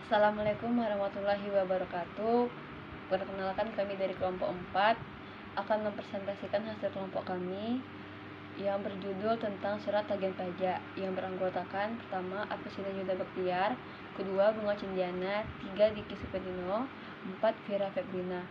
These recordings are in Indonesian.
Assalamualaikum warahmatullahi wabarakatuh. Perkenalkan, kami dari kelompok 4 akan mempresentasikan hasil kelompok kami yang berjudul tentang surat tagihan pajak yang beranggotakan pertama Apusina Yuda Baktiar, kedua Bunga Cindiana, tiga Diki Supendino, 4 Vira Febrina.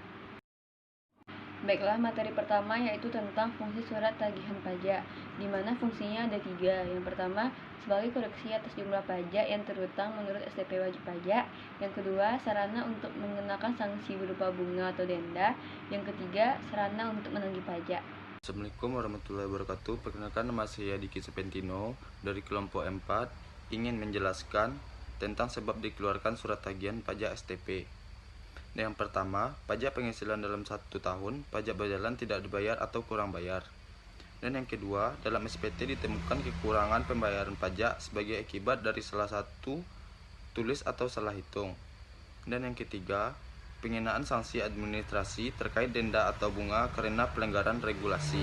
Baiklah, materi pertama yaitu tentang fungsi surat tagihan pajak, di mana fungsinya ada 3. Yang pertama, sebagai koreksi atas jumlah pajak yang terutang menurut STP wajib pajak. Yang kedua, sarana untuk mengenakan sanksi berupa bunga atau denda. Yang ketiga, sarana untuk menagih pajak. Assalamualaikum warahmatullahi wabarakatuh. Perkenalkan, nama saya Diki Supendino dari kelompok 4 ingin menjelaskan tentang sebab dikeluarkan surat tagihan pajak STP. Yang pertama, pajak penghasilan dalam 1 tahun, pajak berjalan tidak dibayar atau kurang bayar. Dan yang kedua, dalam SPT ditemukan kekurangan pembayaran pajak sebagai akibat dari salah satu tulis atau salah hitung. Dan yang ketiga, pengenaan sanksi administrasi terkait denda atau bunga karena pelanggaran regulasi.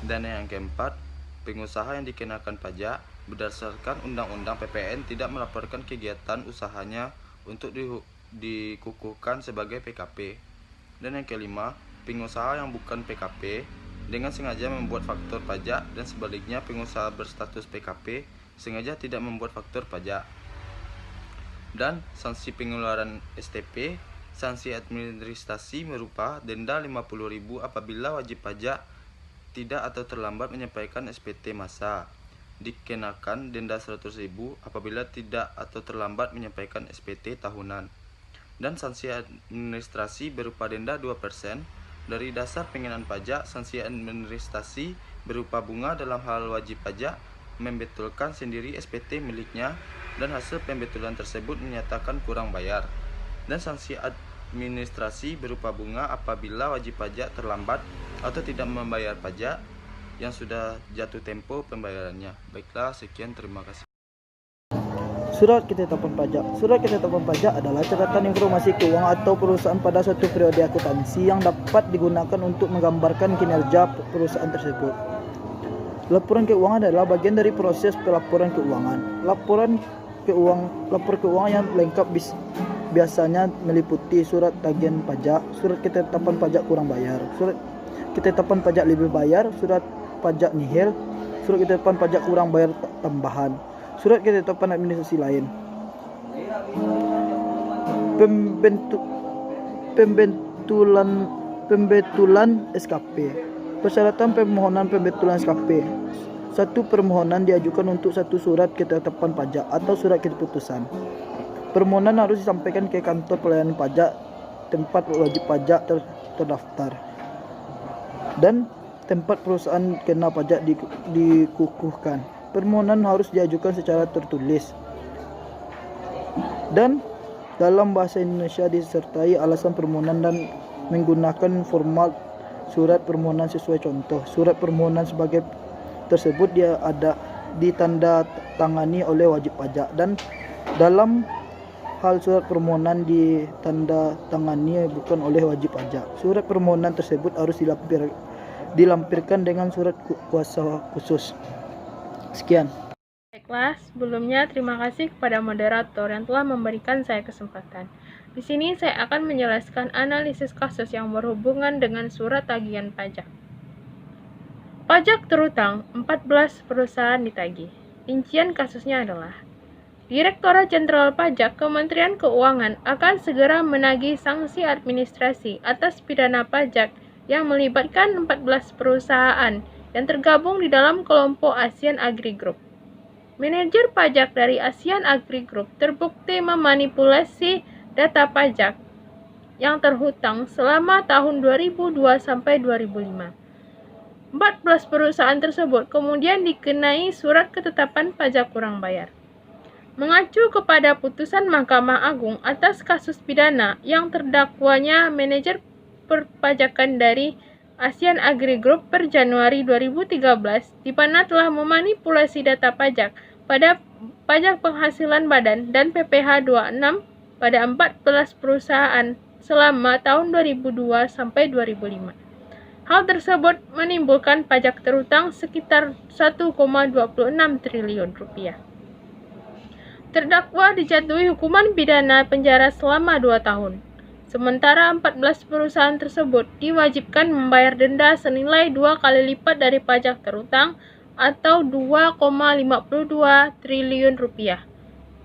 Dan yang keempat, pengusaha yang dikenakan pajak berdasarkan Undang-Undang PPN tidak melaporkan kegiatan usahanya untuk dikukuhkan sebagai PKP. Dan yang kelima, pengusaha yang bukan PKP dengan sengaja membuat faktur pajak, dan sebaliknya pengusaha berstatus PKP sengaja tidak membuat faktur pajak. Dan sanksi pengeluaran STP, sanksi administrasi berupa denda 50.000 apabila wajib pajak tidak atau terlambat menyampaikan SPT masa, dikenakan denda 100.000 apabila tidak atau terlambat menyampaikan SPT tahunan, dan sanksi administrasi berupa denda 2% dari dasar pengenaan pajak. Sanksi administrasi berupa bunga dalam hal wajib pajak membetulkan sendiri SPT miliknya dan hasil pembetulan tersebut menyatakan kurang bayar, dan sanksi administrasi berupa bunga apabila wajib pajak terlambat atau tidak membayar pajak yang sudah jatuh tempo pembayarannya. Baiklah, sekian, terima kasih. Surat ketetapan pajak. Surat ketetapan pajak adalah catatan informasi keuangan atau perusahaan pada suatu periode akuntansi yang dapat digunakan untuk menggambarkan kinerja perusahaan tersebut. Laporan keuangan adalah bagian dari proses pelaporan keuangan. Lapor keuangan yang lengkap biasanya meliputi surat tagihan pajak, surat ketetapan pajak kurang bayar, surat ketetapan pajak lebih bayar, surat pajak nihil, surat ketetapan pajak kurang bayar tambahan, surat ketetapan administrasi lain. Pembetulan SKP. Persyaratan permohonan pembetulan SKP. 1. Permohonan diajukan untuk satu surat ketetapan pajak atau surat keputusan. Permohonan harus disampaikan ke kantor pelayanan pajak tempat wajib pajak terdaftar dan tempat perusahaan kena pajak dikukuhkan. Permohonan harus diajukan secara tertulis dan dalam bahasa Indonesia disertai alasan permohonan dan menggunakan format surat permohonan sesuai contoh. Surat permohonan sebagai tersebut dia ada ditanda tangani oleh wajib pajak, dan dalam hal surat permohonan ditanda tangani bukan oleh wajib pajak. Surat permohonan tersebut harus dilampirkan dengan surat kuasa khusus. Sekian. Baiklah, sebelumnya terima kasih kepada moderator yang telah memberikan saya kesempatan. Di sini saya akan menjelaskan analisis kasus yang berhubungan dengan surat tagihan pajak. Pajak terutang, 14 perusahaan ditagih. Rincian kasusnya adalah: Direktorat Jenderal Pajak Kementerian Keuangan akan segera menagih sanksi administrasi atas pidana pajak yang melibatkan 14 perusahaan yang tergabung di dalam kelompok Asian Agri Group. Manajer pajak dari Asian Agri Group terbukti memanipulasi data pajak yang terhutang selama tahun 2002 sampai 2005. 14 perusahaan tersebut kemudian dikenai surat ketetapan pajak kurang bayar. Mengacu kepada putusan Mahkamah Agung atas kasus pidana yang terdakwanya manajer perpajakan dari Asian Agri Group per Januari 2013, di mana telah memanipulasi data pajak pada pajak penghasilan badan dan PPh 26 pada 14 perusahaan selama tahun 2002 sampai 2005. Hal tersebut menimbulkan pajak terutang sekitar 1,26 triliun rupiah. Terdakwa dijatuhi hukuman pidana penjara selama 2 tahun. Sementara 14 perusahaan tersebut diwajibkan membayar denda senilai 2 kali lipat dari pajak terutang atau 2,52 triliun rupiah,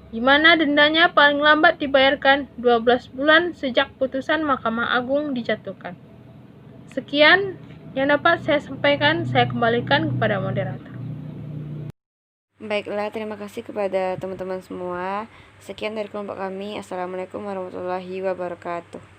di mana dendanya paling lambat dibayarkan 12 bulan sejak putusan Mahkamah Agung dijatuhkan. Sekian yang dapat saya sampaikan, saya kembalikan kepada moderator. Baiklah, terima kasih kepada teman-teman semua. Sekian dari kelompok kami. Assalamualaikum warahmatullahi wabarakatuh.